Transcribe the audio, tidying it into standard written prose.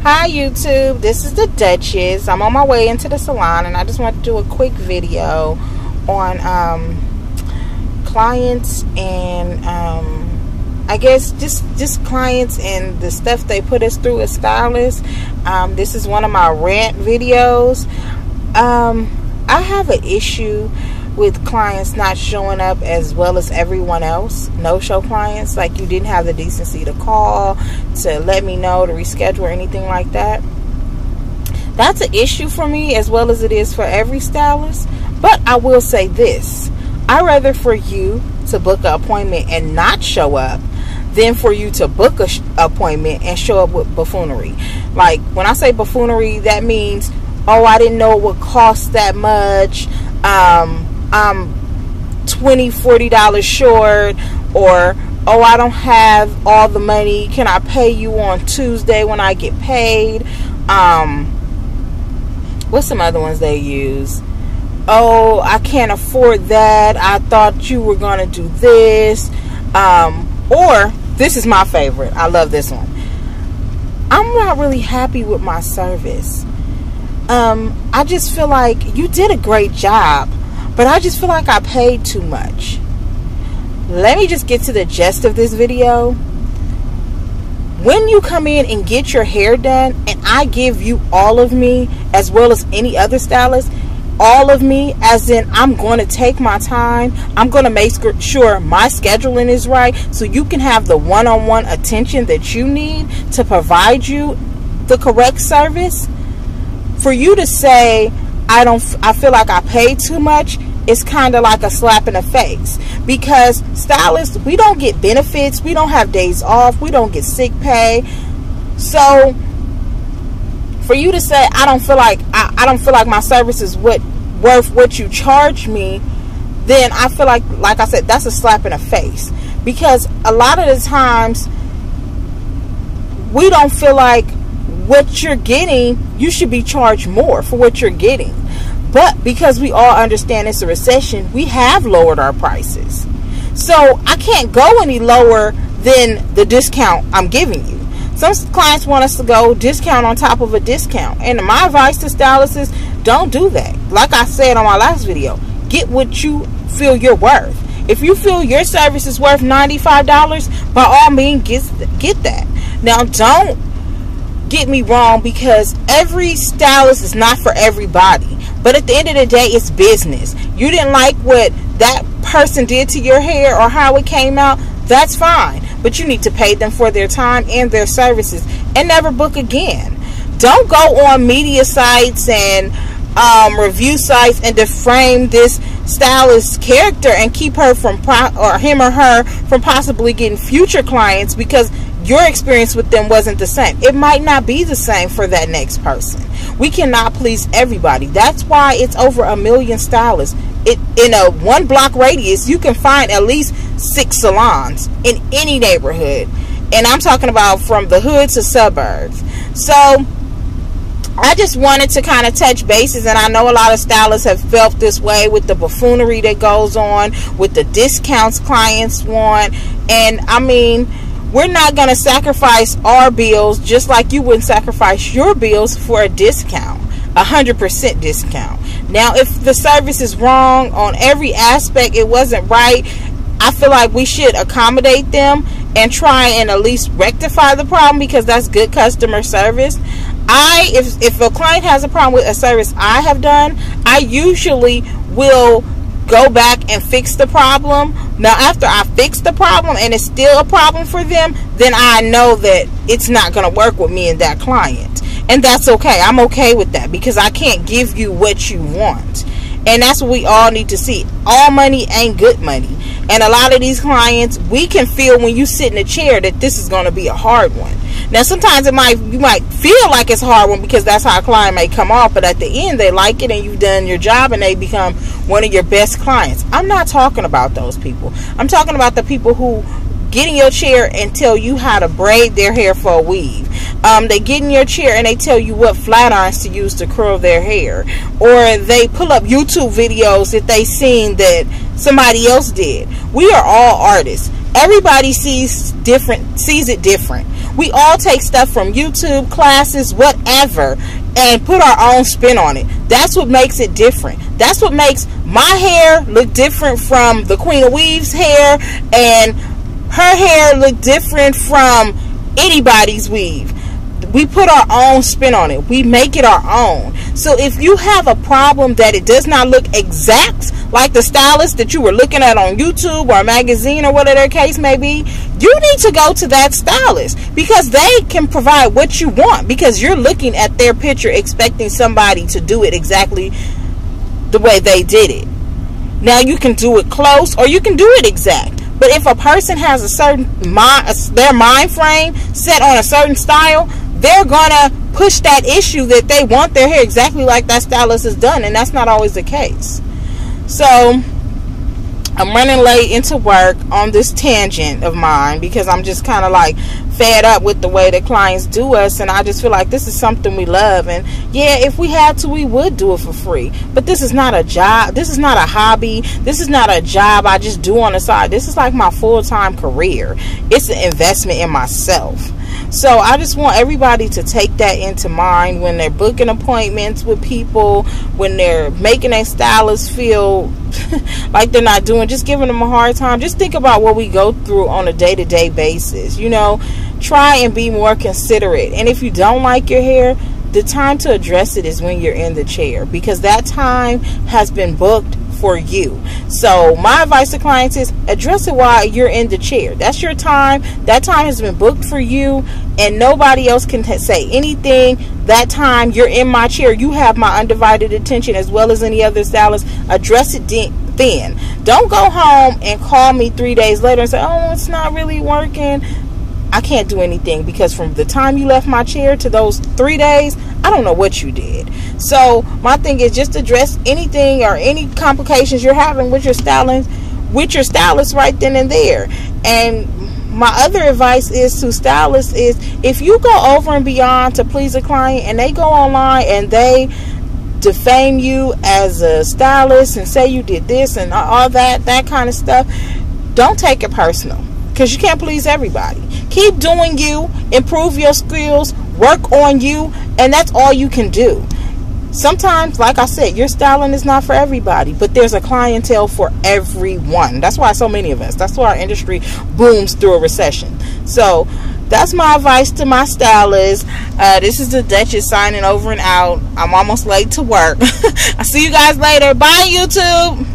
Hi YouTube, this is the Duchess. I'm on my way into the salon and I just want to do a quick video on clients and I guess just clients and the stuff they put us through as stylists. This is one of my rant videos. I have an issue with clients not showing up as well as everyone else. No-show clients, like you didn't have the decency to call, to let me know, to reschedule or anything like that. That's an issue for me as well as it is for every stylist. But I will say this, I'd rather for you to book an appointment and not show up than for you to book an appointment and show up with buffoonery. Like when I say buffoonery, that means, oh, I didn't know it would cost that much, I'm $20–40 short, or oh, I don't have all the money, can I pay you on Tuesday when I get paid? What's some other ones they use? Oh, I can't afford that, I thought you were gonna do this. Or this is my favorite, I love this one, I'm not really happy with my service. I just feel like you did a great job, but I just feel like I paid too much. Let me just get to the gist of this video. When you come in and get your hair done and I give you all of me as well as any other stylist, all of me, as in I'm going to take my time, I'm going to make sure my scheduling is right so you can have the one-on-one attention that you need to provide you the correct service. For you to say I feel like I paid too much, it's kind of like a slap in the face, because stylists, we don't get benefits, we don't have days off, we don't get sick pay. So for you to say I don't feel like my service is worth what you charge me, then I feel like I said, that's a slap in the face, because a lot of the times we don't feel like what you're getting, you should be charged more for what you're getting. But because we all understand it's a recession, we have lowered our prices. So I can't go any lower than the discount I'm giving you. Some clients want us to go discount on top of a discount. And my advice to stylists is, don't do that. Like I said on my last video, get what you feel you're worth. If you feel your service is worth $95, by all means, get that. Now, don't get me wrong, because every stylist is not for everybody, but at the end of the day, it's business. You didn't like what that person did to your hair or how it came out, that's fine, but you need to pay them for their time and their services and never book again. Don't go on media sites and review sites and defame this stylist character and keep her from him or her from possibly getting future clients because your experience with them wasn't the same. It might not be the same for that next person. We cannot please everybody. That's why it's over 1 million stylists. In a 1 block radius, you can find at least 6 salons in any neighborhood. And I'm talking about from the hood to suburbs. So I just wanted to kind of touch bases, and I know a lot of stylists have felt this way with the buffoonery that goes on, with the discounts clients want. And I mean, we're not going to sacrifice our bills just like you wouldn't sacrifice your bills for a discount, 100% discount. Now, if the service is wrong on every aspect, it wasn't right, I feel like we should accommodate them and try and at least rectify the problem, because that's good customer service. If a client has a problem with a service I have done, I usually will go back and fix the problem. Now, after I fix the problem and it's still a problem for them, then I know that it's not going to work with me and that client. And that's okay. I'm okay with that, because I can't give you what you want. And that's what we all need to see. All money ain't good money. And a lot of these clients, we can feel when you sit in a chair that this is going to be a hard one. Now, sometimes you might feel like it's a hard one because that's how a client may come off, but at the end, they like it and you've done your job and they become one of your best clients. I'm not talking about those people. I'm talking about the people who get in your chair and tell you how to braid their hair for a weave. They get in your chair and they tell you what flat irons to use to curl their hair, or they pull up YouTube videos that they seen that somebody else did. We are all artists. Everybody sees it different. We all take stuff from YouTube, classes, whatever, and put our own spin on it. That's what makes it different. That's what makes my hair look different from the Queen of Weave's hair, and her hair look different from anybody's weave. We put our own spin on it. We make it our own. So if you have a problem that it does not look exact like the stylist that you were looking at on YouTube or a magazine or whatever the case may be, you need to go to that stylist, because they can provide what you want, because you're looking at their picture expecting somebody to do it exactly the way they did it. Now you can do it close or you can do it exact. But if a person has a certain their mind frame set on a certain style, they're gonna push that issue that they want their hair exactly like that stylist has done, and that's not always the case. So I'm running late into work on this tangent of mine, because I'm just kind of like fed up with the way that clients do us, and I just feel like this is something we love, and yeah, if we had to, we would do it for free. But this is not a job. This is not a hobby. This is not a job I just do on the side. This is like my full-time career. It's an investment in myself. So I just want everybody to take that into mind when they're booking appointments with people, when they're making a stylist feel like they're not doing, just giving them a hard time. Just think about what we go through on a day-to-day basis. You know, try and be more considerate. And if you don't like your hair, the time to address it is when you're in the chair, because that time has been booked for you. So my advice to clients is address it while you're in the chair. That's your time. That time has been booked for you, and nobody else can say anything. That time you're in my chair, you have my undivided attention as well as any other stylist. Address it then. Don't go home and call me 3 days later and say, oh, it's not really working. I can't do anything, because from the time you left my chair to those 3 days, I don't know what you did. So my thing is just address anything or any complications you're having with your stylist right then and there. And my other advice is to stylists is, if you go over and beyond to please a client and they go online and they defame you as a stylist and say you did this and all that kind of stuff, don't take it personal, because you can't please everybody. Keep doing you, improve your skills, work on you, and that's all you can do. Sometimes, like I said, your styling is not for everybody, but there's a clientele for everyone. That's why so many of us, that's why our industry booms through a recession. So that's my advice to my stylist. This is the Duchess signing over and out. I'm almost late to work. I'll see you guys later. Bye, YouTube.